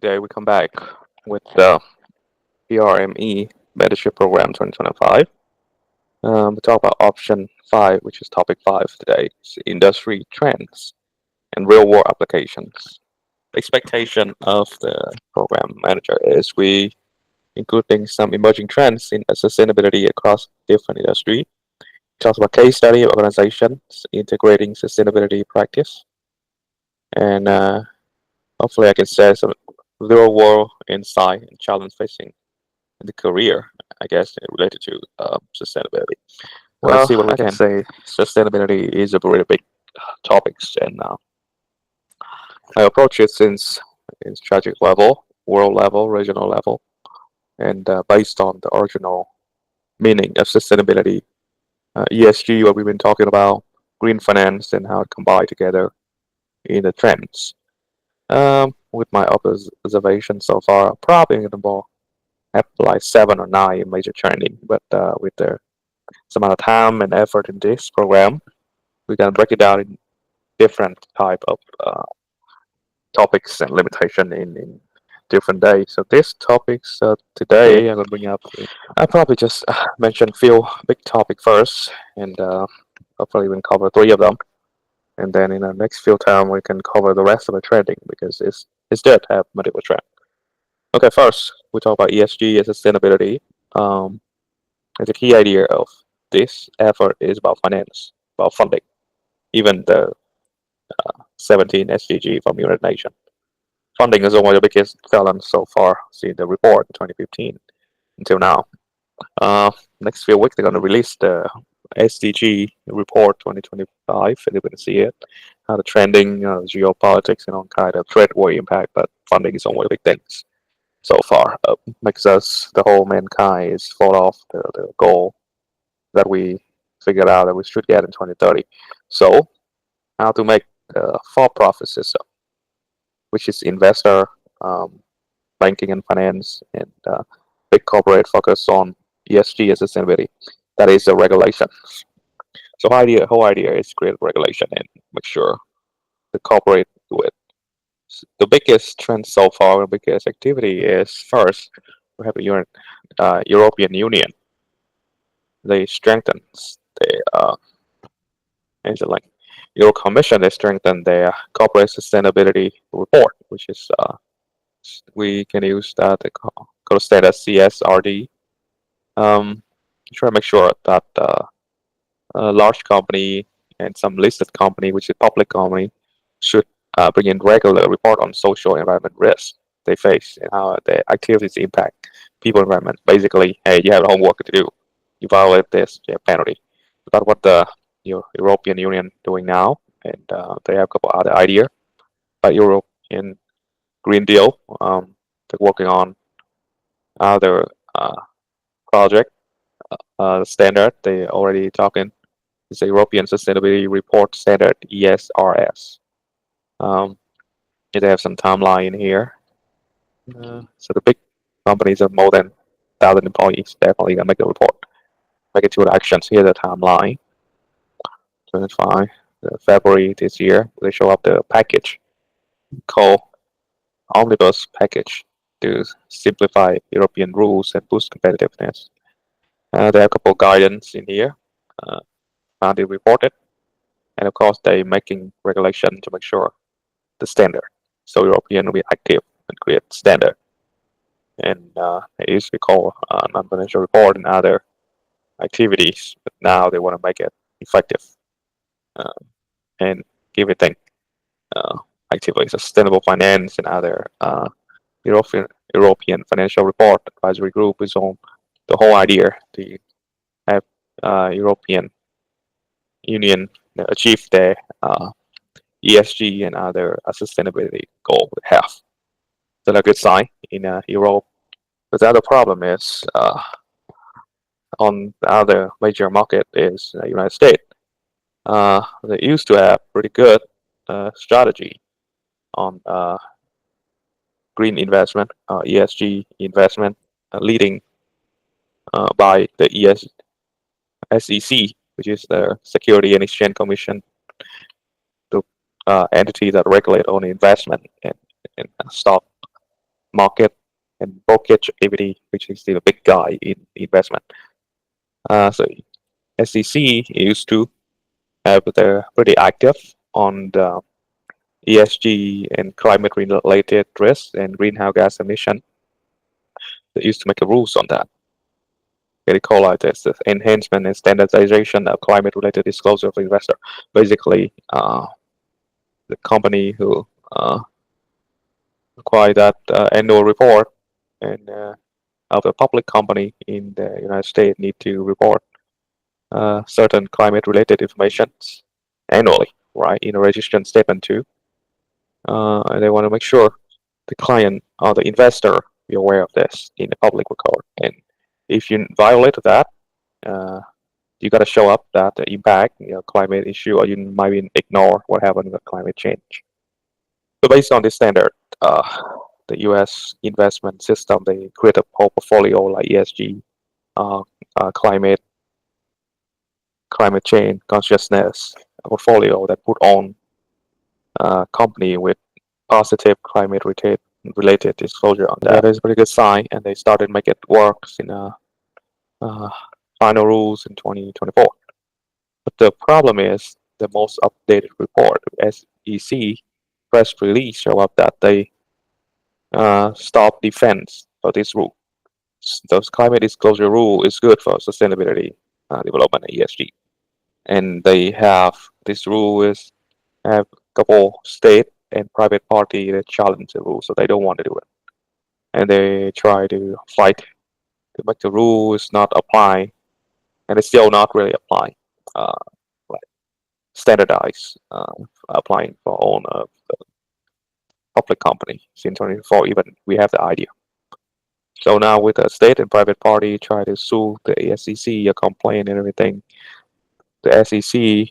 Today we come back with the PRME Mentorship Program 2025. We talk about option 5, which is topic 5 today. It's industry trends and real world applications. The expectation of the program manager is we including some emerging trends in sustainability across different industry. Talks about case study of organizations integrating sustainability practice, and hopefully I can share some real world insight and challenge facing in the career, I guess, related to sustainability. Let's see what we can say. Sustainability is a very big topic, and I approach it since in strategic level, world level, regional level, and based on the original meaning of sustainability, ESG, what we've been talking about, green finance, and how it combine together in the trends. With my observation so far, probably in the ball have like 7 or 9 major training, but with the some amount of time and effort in this program, we can break it down in different type of topics and limitation in different days. So these topics today I'm going to bring up. I probably just mention few big topic first, and hopefully we can cover 3 of them, and then in the next few time we can cover the rest of the trending because it's good to have multiple trend. Okay, first we talk about ESG and sustainability. Um, and the key idea of this effort is about finance, about funding. Even the 17 SDG from United Nations. Funding is one of the biggest challenge so far. See the report in 2015 until now. Uh, Next few weeks they're going to release the SDG report 2025, and you're going to see it. How the trending, geopolitics, and all kind of trade war impact, but funding is one of the big things so far. Makes us the whole mankind is fall off the goal that we figured out that we should get in 2030. So how to make a for-profit system, which is investor, um, banking and finance, and big corporate focus on ESG and sustainability. That is the regulation. So whole idea is create regulation and make sure the corporate do it. The biggest trend so far, the biggest activity is first we have the European Union. They strengthen the like Euro Commission. They strengthen their corporate sustainability report, which is we can use that to go to state as CSRD. Try to make sure that a large company and some listed company, which is public company, should bring in regular report on social environment risks they face and how their activities impact people environment. Basically, hey, you have homework to do. You violate this, you have penalty. That's what the European Union doing now, and they have a couple other idea. Like European Green Deal, they're working on other project standard. They already talking. It's the European Sustainability Report Standard (ESRS). Um, they have some timeline in here. So the big companies of more than 1,000 employees definitely gonna make a report, make it to the actions. Here's the timeline. 25 February this year. They show up the package called Omnibus Package to simplify European rules and boost competitiveness. There are a couple of guidance in here. Found it reported, and of course they making regulation to make sure the standard. So European will be active and create standard. And it used to be called non-financial report and other activities, but now they want to make it effective and give it thing activities, sustainable finance and other European financial report advisory group is on the whole idea to have European Union achieve their ESG and other sustainability goal they have. So a good sign in Europe. But the other problem is on the other major market is the United States. They used to have pretty good strategy on green investment, ESG investment, leading by the SEC, which is the Security and Exchange Commission, the entity that regulate on investment and stock market and brokerage activity, which is still a big guy in investment. So SEC used to have they're pretty active on the ESG and climate related risks and greenhouse gas emission. They used to make a rules on that. They call it as the enhancement and standardization of climate related disclosure for investor. Basically, the company who acquire that annual report and of a public company in the United States need to report certain climate related information annually, right, in a registration statement too. And they want to make sure the client or the investor be aware of this in the public record. And if you violate that, uh, you got to show up that the impact, climate issue, or you might ignore what happened with climate change. So based on this standard, the U.S. investment system, they create a whole portfolio like ESG, uh, climate change consciousness portfolio that put on company with positive climate related disclosure on that. Yeah, that's a pretty good sign, and they started make it work in uh, final rules in 2024. But the problem is the most updated report, SEC press release, show up that they stop defense for this rule. The climate disclosure rule is good for sustainability development and ESG, and they have this rule is have a couple state and private party that challenge the rule, so they don't want to do it, and they try to fight to make the rules not apply, and it's still not really apply, like standardized, applying for all of the public company since 2024. Even we have the idea. So now with the state and private party try to sue the SEC, a complaint and everything, the SEC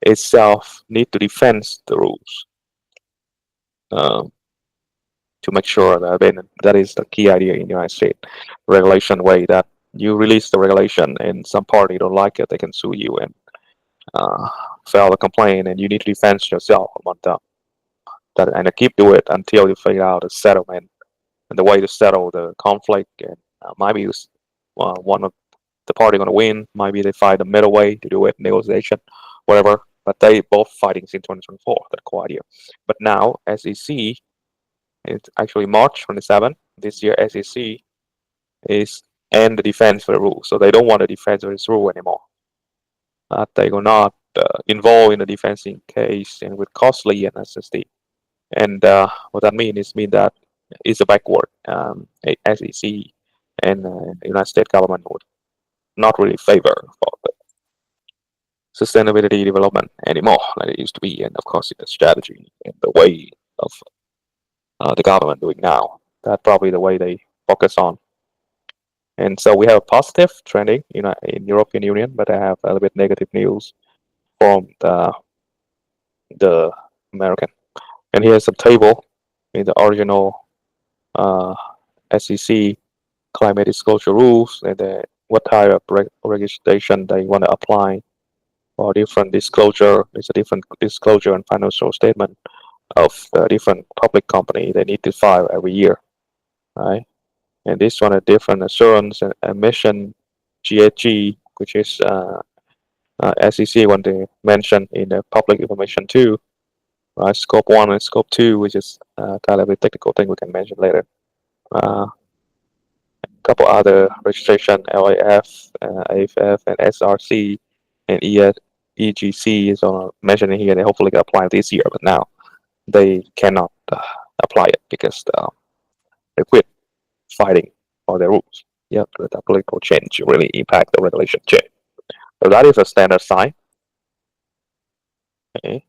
itself need to defend the rules um, to make sure that that is the key idea in the United States regulation way that you release the regulation and some party don't like it, they can sue you and file a complaint, and you need to defend yourself about that, and keep do it until you figure out a settlement and the way to settle the conflict. And maybe one of the party going to win. Maybe they find a middle way to do it, negotiation, whatever. But they both fighting since 2024. That core idea. But now SEC, it's actually March 27 this year. SEC is end the defense for the rule, so they don't want to defend this rule anymore. They will not involve in the defending case and with costly and SSD. And what that means is that it's a backward SEC and United States government would not really favor for the sustainability development anymore like it used to be. And of course, the strategy and the way of the government doing now, that's probably the way they focus on. And so we have positive trending in European Union, but I have a little bit negative news from the American. And here's a table in the original SEC climate disclosure rules and what type of regulation they want to apply for different disclosure. It's a different disclosure and financial statement of different public company they need to file every year, right? And this one a different assurance and emission GHG, which is SEC when they mention in the public information too, right? Scope 1 and Scope 2, which is kind of a technical thing we can mention later. Couple other registration, LAF, AFF, and SRC, and EGC is on mentioning here. They hopefully can apply this year, but now they cannot apply it because they quit fighting for their rules. Yeah, the political change really impact the regulation change. So that is a standard sign. Okay.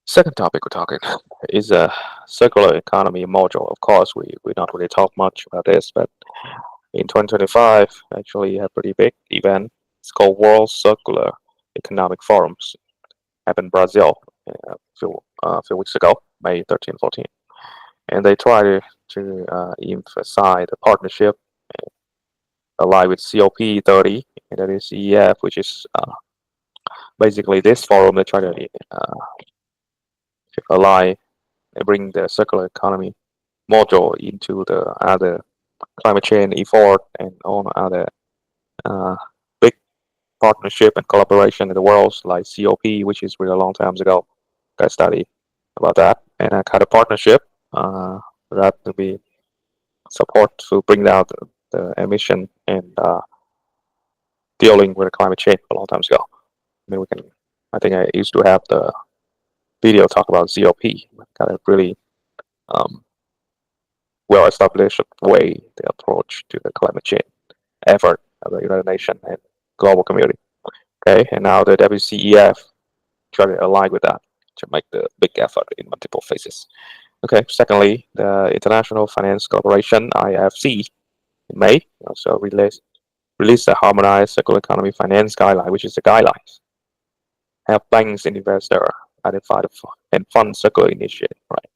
Second topic we're talking is a circular economy module. Of course, we not really talk much about this, but in 2025, actually a pretty big event. It's called World Circular Economic Forums. Happened in Brazil a few weeks ago, May 13, 14. And they try to emphasize the partnership ally with COP30, and that is EF, which is basically this forum that try to ally and bring the circular economy module into the other climate change effort and all other uh, big partnership and collaboration in the world, like COP, which is really a long time ago. I studied about that, and a kind of partnership that to be support to bring down the emission and dealing with climate change a long time ago. I mean, we can. I think I used to have the video talk about COP, kind of really um, well established way the approach to the climate change effort of the United Nations and global community. Okay, and now the WCEF try to align with that to make the big effort in multiple phases. Okay, secondly, the International Finance Corporation (IFC) in May also released a harmonized circular economy finance guideline, which is the guidelines have banks and investors identify and fund circular initiative, right?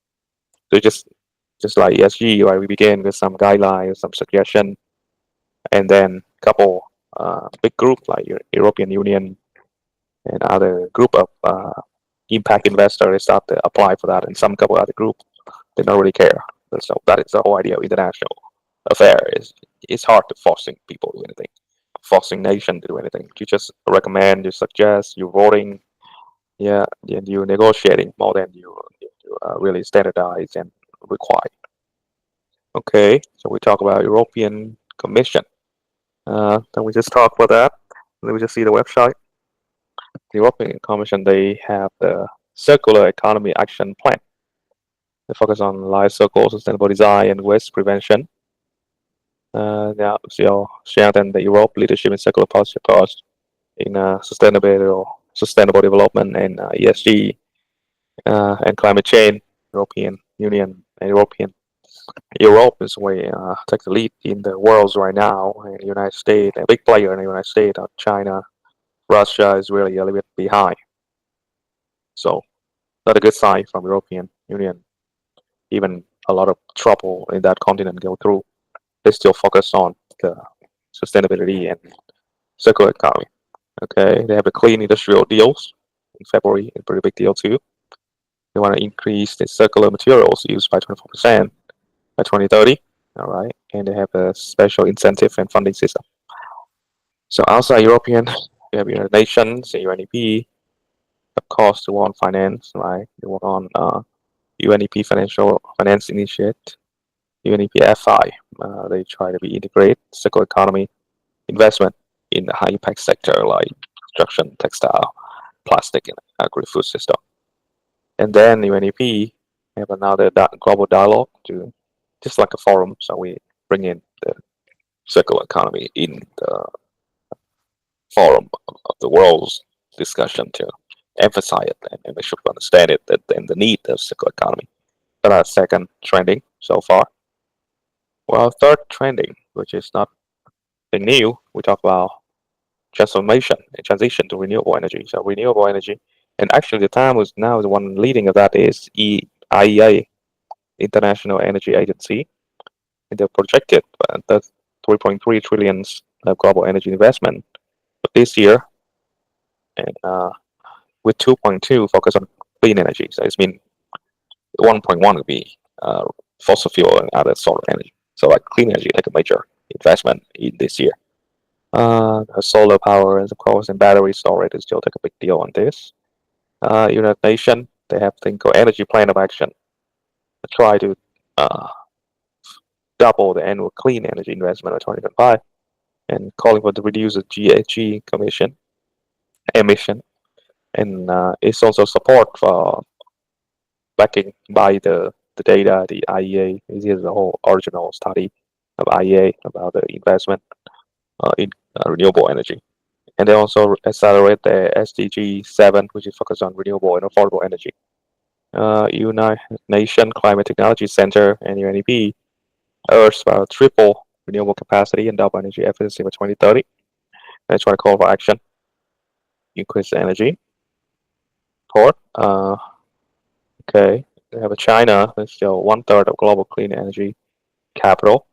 So just like ESG, right? We begin with some guidelines, some suggestion, and then couple big group like European Union and other group of impact investors start to apply for that, and some couple other group they don't really care. So that is the whole idea of international affair. Is it's hard to forcing people to do anything, forcing nation to do anything. You just recommend, you suggest, you voting, yeah, and you negotiating more than you really standardize and require. Okay, so we talk about European Commission. Then we just talk about that. Then we just see the website. The European Commission, they have the Circular Economy Action Plan. They focus on life cycle, sustainable design, and waste prevention. Now, so strengthen the Europe leadership in circular policy approach in sustainable development and ESG and climate change. European Union and Europe is way take the lead in the world right now. And the United States, a big player in the United States, China, Russia is really a little bit behind. So not a good sign from European Union. Even a lot of trouble in that continent go through. They still focus on the sustainability and circular economy. Okay, they have the clean industrial deals in February, a pretty big deal too. They want to increase the circular materials used by 24% by 2030. All right, and they have a special incentive and funding system. So outside European, we have United Nations, the UNEP, of course, the work on finance, right? They work on UNEP Financial Finance Initiative, UNEP FI. They try to be integrate circular economy investment in the high impact sector like construction, textile, plastic, and agri-food system. And then UNEP have another global dialogue to just like a forum. So we bring in the circular economy in the forum of the world's discussion to emphasize it and make sure people understand it and the need of circular economy. But our second trending so far. Well, third trending, which is not new, we talk about transformation and transition to renewable energy. So renewable energy, and actually the time was now the one leading of that is IEA, International Energy Agency, and they projected that 3.3 trillions of global energy investment this year, and with 2.2 focus on clean energy. So it's mean 1.1 would be fossil fuel and other solar energy. So like clean energy, like a major investment in this year. Solar power, and of course, and battery storage is still take a big deal on this. United Nations, they have thing called Energy Plan of Action to try to uh, double the annual clean energy investment by 2025, and calling for the reduce the GHG commission emission, and it's also support for backing by the data, the IEA. This is the whole original study of IEA about the investment in renewable energy. And they also accelerate the SDG 7, which is focused on renewable and affordable energy. United Nations Climate Technology Center and UNEP urge about triple renewable capacity and double energy efficiency by 2030. And try to call for action, increase the energy. Port. Okay. They have a China that's still one third of global clean energy capital.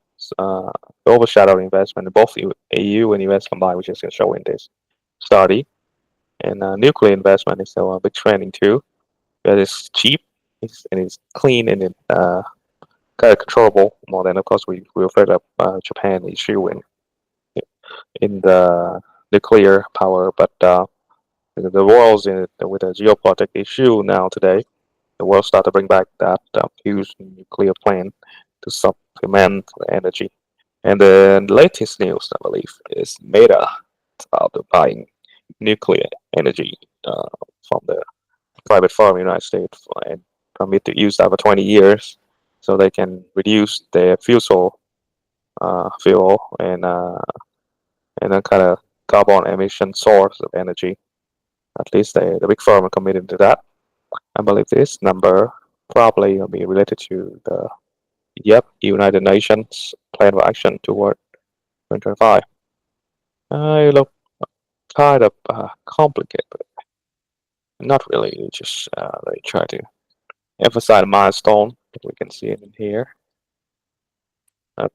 overshadow investment in both EU and US combined, which is going to show in this study. And nuclear investment is still a big trending too. It is cheap, and it's clean, and it kind of controllable. More than, of course, we're afraid of Japan issue in the nuclear power, but the world's in with a geopolitical issue now today. The world start to bring back that huge nuclear plant to supplement the energy. And the latest news, I believe, is Meta about buying nuclear energy from the private firm in the United States and permit to use that for 20 years so they can reduce their fuel and then kind of carbon emission source of energy. At least the big firm are committed to that. I believe this number probably will be related to the United Nations Plan of Action toward 2025. It look kind of complicated, but not really. Just they try to emphasize a milestone. We can see it in here.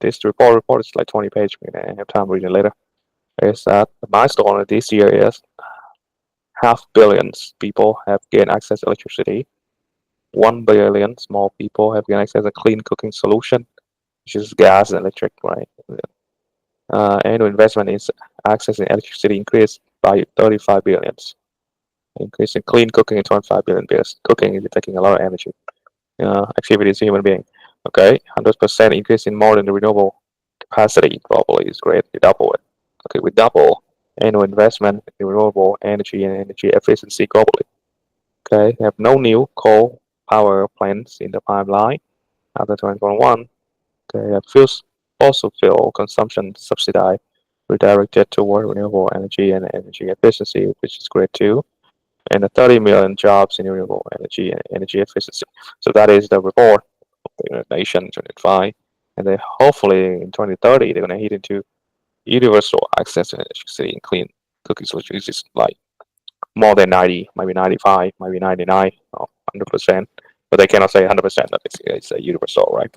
This report is like 20 pages. We're gonna have time reading it later. Is that the milestone of this year is 500,000,000 people have gained access to electricity. 1 billion small people have gained access to clean cooking solution, which is gas and electric, right? Annual investment in accessing electricity increased by 35 billion. Increase in clean cooking in 25 billion because cooking is taking a lot of energy. Activities human being. Okay, 100% increase in more than the renewable capacity globally is great. We double it. Okay, we double annual investment in renewable energy and energy efficiency globally. Okay, we have no new coal power plants in the pipeline after 2021. Okay, fossil fuel consumption subsidized redirected toward renewable energy and energy efficiency, which is great too. And 30 million jobs in renewable energy and energy efficiency. So that is the report of the United Nations 2025. And then hopefully in 2030, they're going to hit into universal access to electricity and clean cooking solutions, which is like more than 90, maybe 95, maybe 99, or 100%. But they cannot say 100% that it's a universal, right?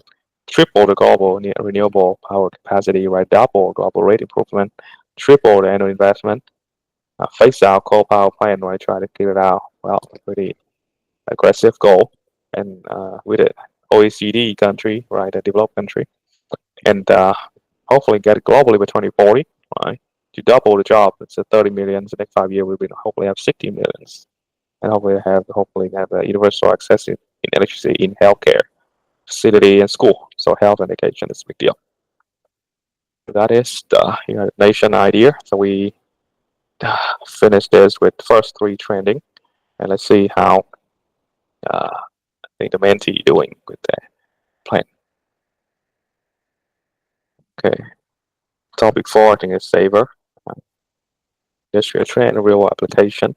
Triple the global renewable power capacity, right? Double global rate improvement, triple the annual investment, phase out coal power plant, right? Try to get it out. Well, pretty aggressive goal, and with the OECD country, right, a developed country, and hopefully get it globally by 2040, right? To double the job, it's a 30 million. The next 5 years, we'll hopefully have 60 millions, and hopefully have universal access in electricity in healthcare, facility, and school. So health and education is a big deal. That is the United Nation idea. So we finish this with first three trending, and let's see how I think the mentee doing with the plan. Okay, topic 4 I think is saver. Industrial trend and real application.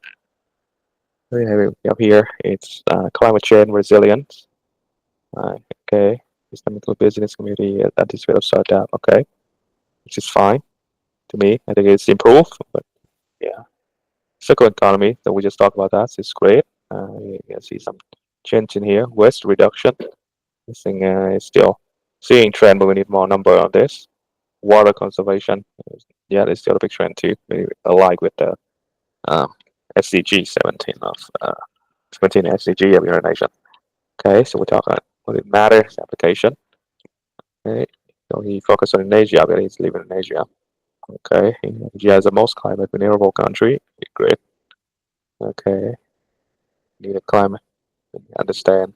We have here it's climate change resilience. Okay, systemical business community anticipated startup. Okay, which is fine to me. I think it's improved, but yeah, circular economy that we just talked about that is great. You can see some change in here. Waste reduction. This thing is still seeing trend, but we need more number on this. Water conservation. Yeah, there's still a big trend too. Maybe alike with the SDG 17 of 17 SDG of United Nations. Okay, so we're talking what it matters application. Okay, so he focused on Asia, but he's living in Asia. Okay, India is the most climate vulnerable country. Great. Okay, need a climate, understand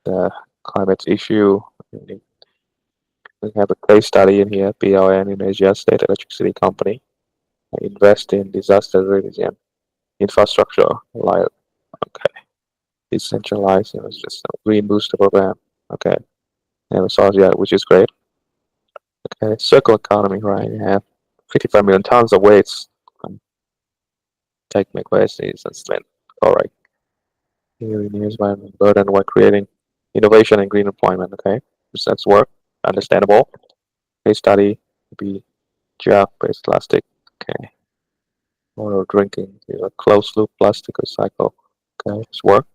the climate issue. We have a case study in here. PRME in Asia State Electricity Company invest in disaster resilient infrastructure like okay, decentralized. It was just a green booster program. Okay, and we saw that, which is great. Okay, circular economy, right? You have 55 million tons of waste. Take make waste is spent. All right. Here in environment burden while creating innovation and green employment. Okay, that's work. Understandable. Case study be jug-based plastic. Okay. Water drinking is a closed loop plastic recycle. Okay, it's work.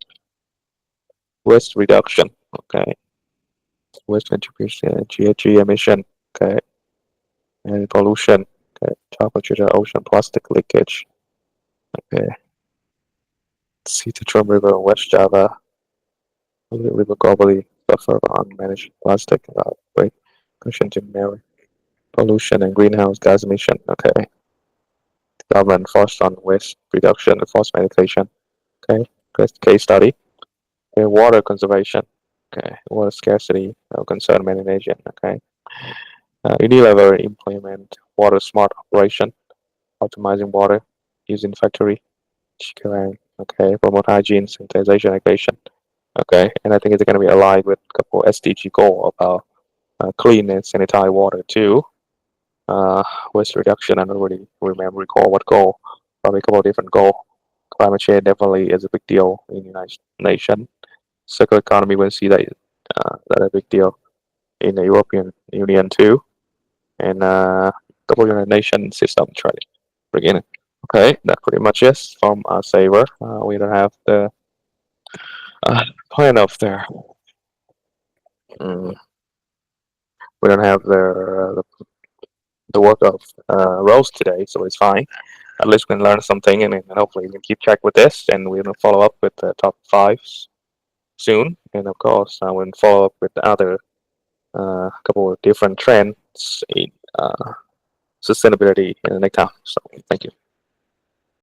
Waste reduction. Okay. Waste contribution, GHG emission Okay, and pollution. Okay, temperature, ocean plastic leakage. Okay, sea to Trump River in West Java. River globally suffer unmanaged plastic outbreak. Question to Mary. Pollution and greenhouse gas emission. Okay, government forced on waste reduction and forced medication. Okay, case study. Okay, water conservation. Okay, water scarcity, no concern management. Okay, Unilever implement water smart operation, optimizing water use in factory. Chicken, okay, promote hygiene, sanitization, education. Okay, and I think it's going to be aligned with a couple SDG goal about clean and sanitized water too. Uh, waste reduction. I don't really recall what goal. Probably a couple of different goal. Climate change definitely is a big deal in the United Nations. Circular economy, we'll see that a big deal in the European Union too, and couple United Nation system trying to bring in. Okay, that pretty much is from Saver. We don't have the kind of there. Mm, we don't have the work of roles today, so it's fine. At least we can learn something, and hopefully we can keep track with this, and we're gonna follow up with the top fives soon, and of course we'll follow up with the other couple of different trends in sustainability in the next time. So thank you.